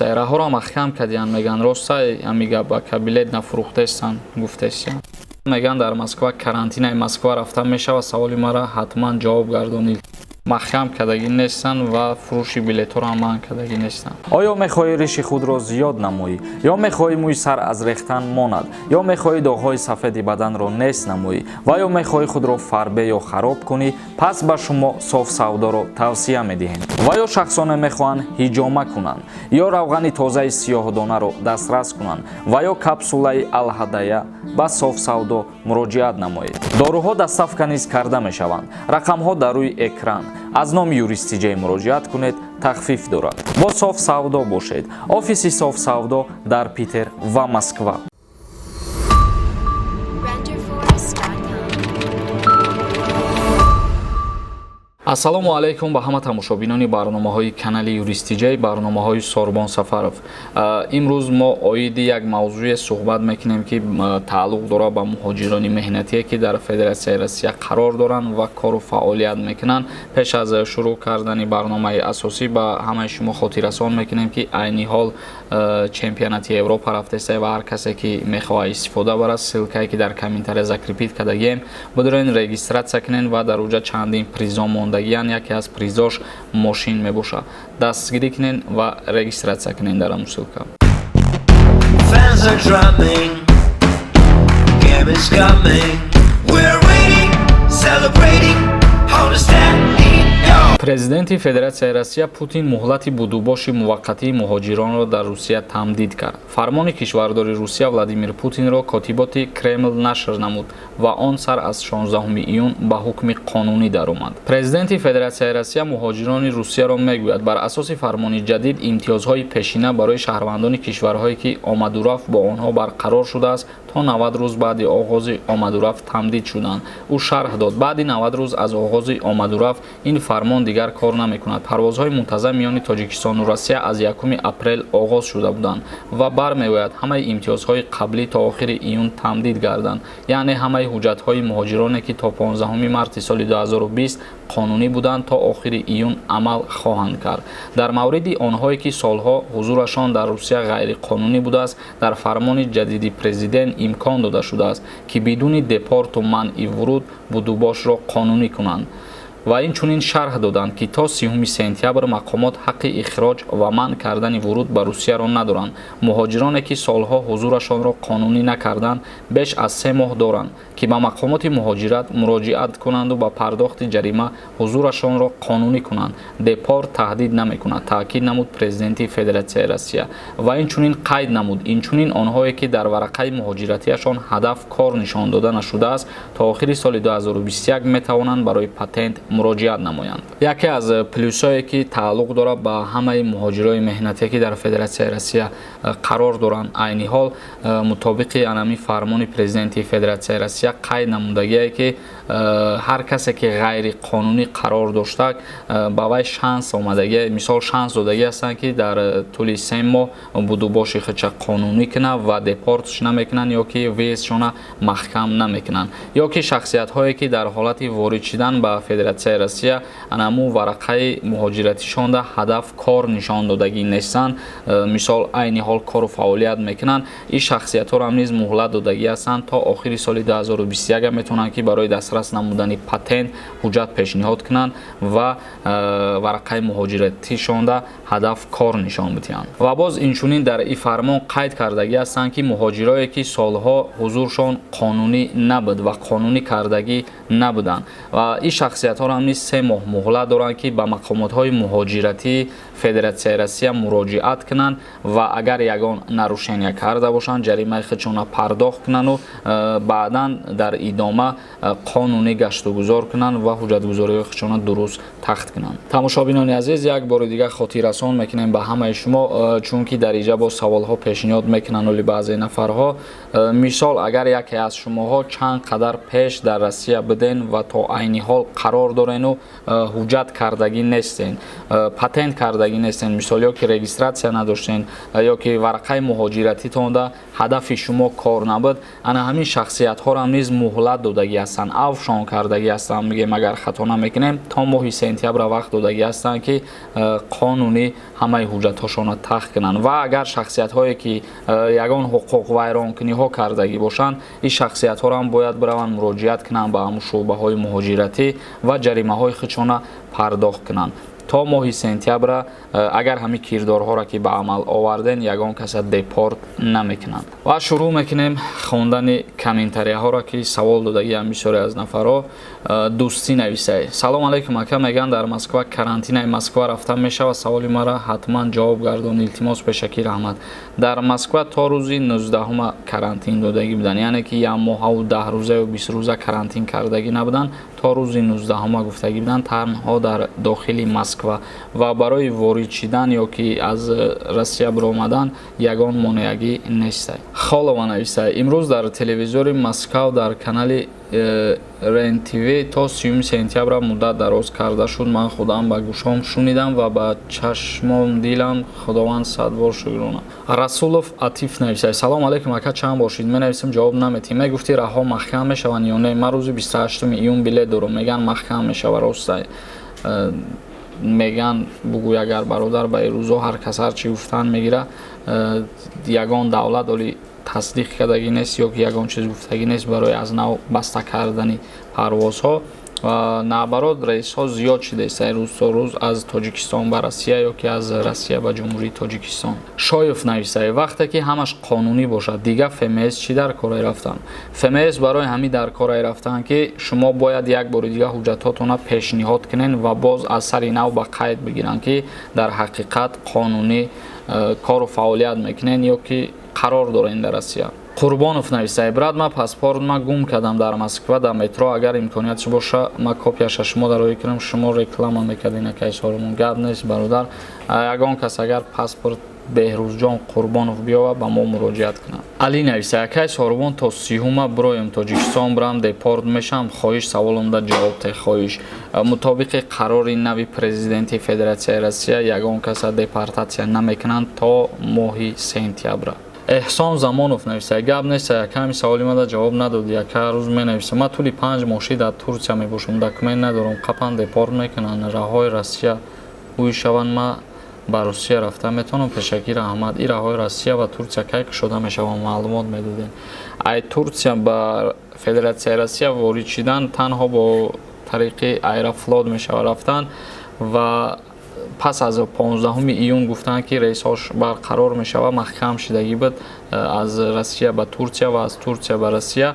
Сайраҳоро маҳкам кардиянд, меган ростай амига ба кабилет нафурӯхтестан гуфтест. Меган дар Москва карантинаи Москва рафтан мешавад. Саволи мара ҳатман ҷавоб гардонид. маҳкам кардагӣ нестанд ва фурӯши билетҳоро ҳам манъ кардагӣ нестанд. оё мехоҳӣ риши худро зиёд намоӣ, ё мехоҳӣ мӯи сар аз рехтан монад, ё мехоҳӣ доғҳои сафеди баданро нест намоӣ ва ё мехоҳӣ худро фарбе ё хароб кунӣ, пас ба шумо софсавдоро тавсия медиҳем. ва ё шахсоне мехоҳанд ҳиҷома кунанд, ё равғани тозаи сиёҳдонаро дастрас кунанд ва ё капсулаи алҳадая ба софсавдо муроҷиат намоед. Доруҳо дастафка низ карда мешаванд. Рақамҳо дар рӯи экран. аз номи юристиҷаи муроҷиат кунед, тахфиф дорад. бо софсавдо бошед. офиси софсавдо дар Питер ва Москва. ассалому алайкум ба ҳама тамошобинони барномаҳои канали юристиҷаи барномаҳои Сорбон Сафаров. имрӯз мо оиди як мавзӯе суҳбат мекунем ки тааллуқ дорад ба муҳоҷирони меҳнатие ки дар Федератсияи Россия қарор доранд ва кору фаъолият мекунанд. пеш аз шурӯъ кардани барномаи асосӣ ба ҳамаи шумо хотиррасон мекунем ки айни ҳол чемпионати Европа рафтестай ва ҳар касе ки мехоҳад истифода барад, ссилкае ки дар комментария закрепит кардагием, бидорен регистратсия кунен ва дар уҷа чандин призо мондагиян. яке аз призош мошин мебошад. дастгирӣ кунен ва регистратсия кунен дар ҳамун ссилка. Fans are drumming, game is coming. We're waiting, celebrating, hold a standing go. Президенти Федератсияи Россия Путин муҳлати будубоши муваққатии муҳоҷиронро дар Русия тамдид кард. Фармони кишвардори Русия Владимир Путинро котиботи Кремл нашр намуд ва он сар аз 16 июн ба ҳукми қонунӣ даромад. Президенти Федератсияи Россия муҳоҷирони Русияро мегӯяд бар асоси фармони ҷадид имтиёзҳои пешина барои шаҳрвандони кишварҳое ки омаду рафт бо онҳо барқарор шудааст то 90 рӯз баъди оғози омаду рафт тамдид шуданд. ӯ шарҳ дод баъди 90 рӯз аз оғози омаду рафт ин фармон дигар кор намекунад. парвозҳои мунтазам миёни Тоҷикистону Россия аз 1 апрел оғоз шуда буданд ва бармеояд ҳамаи имтиёзҳои қаблӣ то охири июн тамдид гарданд, яъне ҳамаи ҳуҷҷатҳои муҳоҷироне ки то 15 марти соли 2020 қонунӣ буданд то охири июн амал хоҳанд кард. дар мавриди онҳое ки солҳо ҳузурашон дар Русия ғайриқонунӣ будааст, дар фармони ҷадиди президент имкон дода шудааст ки бидуни депорту манъи вуруд будубошро қонунӣ кунанд. ва инчунин шарҳ доданд ки то 30 сентябр мақомот ҳаққи ихроҷ ва манъ кардани вуруд ба Русияро надоранд. муҳоҷироне ки солҳо ҳузурашонро қонунӣ накарданд, беш аз 3 моҳ доранд ки ба мақомоти муҳоҷират муроҷиат кунанду ба пардохти ҷарима ҳузурашонро қонунӣ кунанд. депорт таҳдид намекунад, таъкид намуд президенти Федератсияи Россия ва инчунин қайд намуд инчунин онҳое ки дар варақаи муҳоҷиратиашон ҳадаф кор нишон дода нашудааст то охири соли 2021 метавонанд барои патент муроҷиат намоянд. яке аз плюсое ки тааллуқ дорад ба ҳамаи муҳоҷирои меҳнатие ки дар Федератсияи Россия қарор доранд, айни ҳол мутобиқи анами фармони президенти Федератсияи Россия қайд намудагие ки ҳар касе ки ғайриқонунӣ қарор доштак ба вай шанс омадагие, мисол шанс додагӣ ҳастанд ки дар тӯли 3 моҳ будубоши худша қонунӣ кунанд ва депортш намекунанд ё ки визшона маҳкам намекунанд, ё ки шахсиятҳое ки дар ҳолати ворид шудан ба Федератсияи Россия анаму варақаи муҳоҷиратишонда ҳадаф кор нишон додагӣ нестанд, мисол айни ҳол кору фаъолият мекунанд, ин шахсиятҳоро ҳам низ муҳлат додагӣ ҳастанд то охири соли 2021 метавонанд ки барои дастрас намудани патент ҳуҷҷат пешниҳод кунанд ва варақаи муҳоҷиратишонда ҳадаф кор нишон бидиҳанд. ва боз инчунин дар ин фармон қайд кардагӣ ҳастанд ки муҳоҷирое ки солҳо ҳузуршон қонунӣ набуд ва қонунӣ кардагӣ набуданд ва ин шахсиятҳоро ҳам низ 3 моҳ муҳлат доранд ки ба мақомотҳои муҳоҷиратии Федератсияи Россия муроҷиат кунанд ва агар ягон нарушения карда бошанд ҷаримаи худшонро пардохт кунанду баъдан дар идома қонунӣ гаштугузор кунанд ва ҳуҷҷатгузориҳои худшонро дуруст тахт кунанд. тамошобинони азиз, як бори дигар хотиррасон мекунем ба ҳамаи шумо, чунки дар иҷа бо саволҳо пешниҳод мекунанд оли баъзе нафарҳо. мисол агар яке аз шумоҳо чанд қадар пеш дар Россия буден ва то айни ҳол қарор дорену ҳуҷҷат кардагӣ нестен, патент кардагӣ нестен, мисол ё ки регистратсия надоштен ё ки варақаи муҳоҷиратитонда ҳадафи шумо кор набуд, ана ҳамин шахсиятҳоро низ муҳлат додагӣ ҳастанд. нафшон кардагӣ ҳастанд. мегем агар хато намекунем то моҳи сентябр вақт додагӣ ҳастанд ки қонунӣ ҳамаи ҳуҷҷатҳошона тахт кунанд ва агар шахсиятҳое ки ягон ҳуқуқвайронкуниҳо кардагӣ бошанд ин шахсиятҳоро ҳам бояд бираванд муроҷиат кунанд ба ҳамун шуъбаҳои муҳоҷиратӣ ва ҷаримаҳои худшона пардохт кунанд. то моҳи сентябр агар ҳамин кирдорҳоро ки ба амал оварден ягон каса депорт намекунанд. ва шурӯъ мекунем хондани комментарияҳоро ки савол додагиам бисёре аз нафарҳо. дӯстӣ нависай: салом алайкум ака, мегӯянд дар Москва карантинаи Москва рафта мешавад. саволи маро ҳатман ҷавоб гардон, илтимос, пешакӣ, раҳмат. дар Москва то рӯзи 19 карантин додагӣ буданд, яъне ки 1 моҳаву 10 рӯза ё 20 рӯза карантин кардагӣ набуданд, то рӯзи 19 гуфтагӣ буданд, танҳо дар дохили Москва ва барои ворид шидан ё ки аз Россия биромадан ягон монеагӣ нестай. Холова нависай: имрӯз дар телевизори Москав дар канали РЕН-ТВ то 30 сентябр муддат дароз карда шуд. ман худам ба гӯшом шунидам ва ба чашмом дилам худованд садбор шукрона. Расулов Атиф нависай: салом алайкум ака, чанд бошид. менависам, ҷавоб наметем. мегуфти раҳо маҳкам мешаванд ё не? ман рӯзи 28 июн билет дорам, меган маҳкам мешава. ростай меган бугӯй, агар бародар ба рӯзо ҳар кас ҳар чи гуфтан мегира. ягон давлат оли тасдиқ кардагӣ нест ё ки ягон чиз гуфтагӣ нест барои аз нав баста кардани парвозҳо. наоборот, рейсҳо зиёд шидааст рӯз то рӯз аз Тоҷикистон ба Россия ё ки аз Россия ба ҷумҳурии Тоҷикистон. Шоев нависай: вақте ки ҳамаш қонунӣ бошад, дига ФМС чӣ дар корай рафтан? ФМС барои ҳамин дар корай рафтан ки шумо бояд як бори дига ҳуҷҷатҳотона пешниҳод кунен ва боз аз сари нав ба қайд бигиранд ки дар ҳақиқат қонунӣ кору фаъолият мекунен ё ки қарор дорен дар Россия. Қурбонов нависай: брат, ма паспорт ма гум кардам дар Москва дар метро, агар имкониятш боша ма копияша шумо дароӣ кунам, шумо реклама мекардин акайсолмон. гап нест бародар, ягон кас агар паспорт Беҳрӯзҷон Қурбонов биёва ба мо муроҷиат кунад. Али нависай: акай Сорбон то 30 бироем Тоҷикистон бирам, депорт мешам. хоҳиш саволомда ҷавоб те. хоҳиш мутобиқи қарори нави президенти Федератсияи Россия ягон каса депортатсия намекунанд то моҳи сентябр. Эҳсон Замонов нависай: гап нест яками саволи мада ҷавоб надоди. яка рӯз менависам, ма тӯли 5 моҳши дар Турсия мебошам, документ надорам, қапан депорт мекунанд. раҳои Россия ӯи шаванд, ма ба Русия рафта метавонам. пешакӣ, раҳмат. ин раҳои Россия ва Турсия кай кушода мешаванд, маълумот медодем. ай Турсия ба Федератсияи Россия ворид шидан танҳо бо тариқи аэрофлот мешава рафтан ва пас аз 15 июн гуфтанд ки рейсҳош барқарор мешава. маҳкам шидагӣ буд аз Россия ба Турсия ва аз Турсия ба Россия.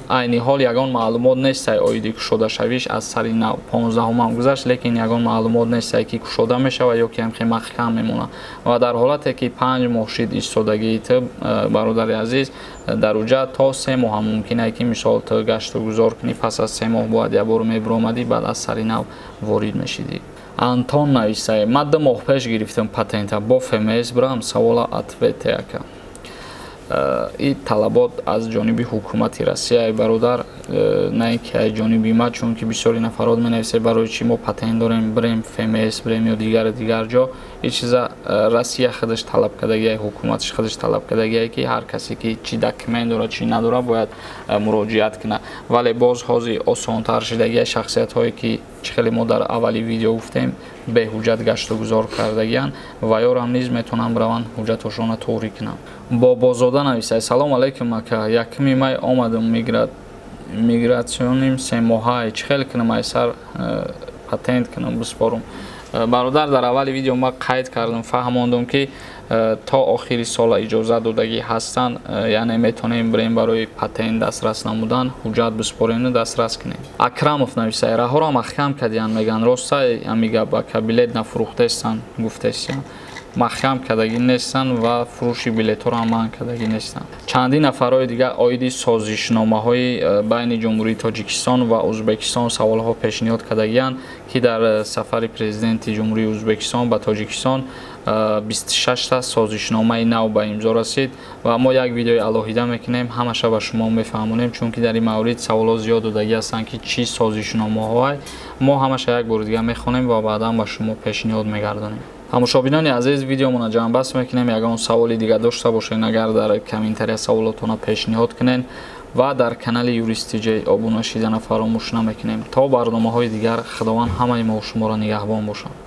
айни ҳол ягон маълумот нестай оиди кушодашавиш аз сари нав 15 гузашт, лекин ягон маълумот нестай ки кушода мешава ё ки ҳамхи маҳкам мемонад. ва дар ҳолате ки 5 моҳ шид истодагии ту, бародари азиз, дар уҷа то 3 моҳ ҳам мумкин ки мисол ту гашту гузор кунӣ, пас аз 3 моҳ бояд як бор мебиромадӣ, баъд аз сари нав ворид мешидӣ. Антон нависай: ма 2 моҳ пеш гирифтам патента, бо ФМС бирам, савола ответе ака. ин талабот аз ҷониби ҳукумати Россия бародар, на ин ки аз ҷониби ма, чунки бисёри нафарот менависанд барои чӣ мо патент дорем, бирем ФМС бирем ё дигар ҷо. ин чиза Россия худаш талаб кардагия, ҳукуматиш худаш талаб кардагия ки ҳар касе ки чӣ документ дорад, чӣ надорад, бояд муроҷиат кунад. вале боз ҳозир осонтар шидагия шахсиятҳое ки чӣ хеле мо дар аввали видео гуфтем беҳуҷҷат гашту гузор кардагиянд ва ёрам низ метавонанд бираванд ҳуҷҷатҳошона торӣ кунанд. Бобозода нависай: салом алайкум ака, 1 май омадам мигратсионим 3 моҳай, чӣ хел кунам айсар патент кунам биспорум? бародар, дар аввали видео ма қайд кардам, фаҳмондам ки то охири сола иҷоза додагӣ ҳастанд, яъне метавонем бирем барои патент дастрас намудан, ҳуҷҷат биспорем, дастрас кунем. Акрамов нависай: раҳоро маҳкам кардиянд, меган ростай амига бака билет нафурӯхтестанд, гуфтестанд. маҳкам кардагӣ нестанд ва фурӯши билетҳоро ҳам манъ кардагӣ нестанд. чандин нафарҳои дигар оиди созишномаҳои байни ҷумҳурии Тоҷикистон ва Ӯзбекистон саволҳо пешниҳод кардагиянд ки дар сафари президенти ҷумҳурии Ӯзбекистон ба Тоҷикистон 26 та созишномаи нав ба имзо расид ва мо як видеои алоҳида мекунем, ҳамаша ба шумо мефаҳмонем, чунки дар ин маврид саволҳо зиёд додагӣ ҳастанд ки чӣ созишномаҳои. мо ҳамаша як бори дига мехонем ва баъдан ба шумо пешниҳод мегардонем. ҳамошобинони азиз, видеомона ҷамъбаст мекунем. ягон саволи дига дошта бошед, агар дар комментария саволотона пешниҳод кунен, ва дар канали юристиҷей обуна шидана фаромӯш намекунем. То барномаҳои дигар худованд ҳамаи мо шуморо нигаҳбон бошад.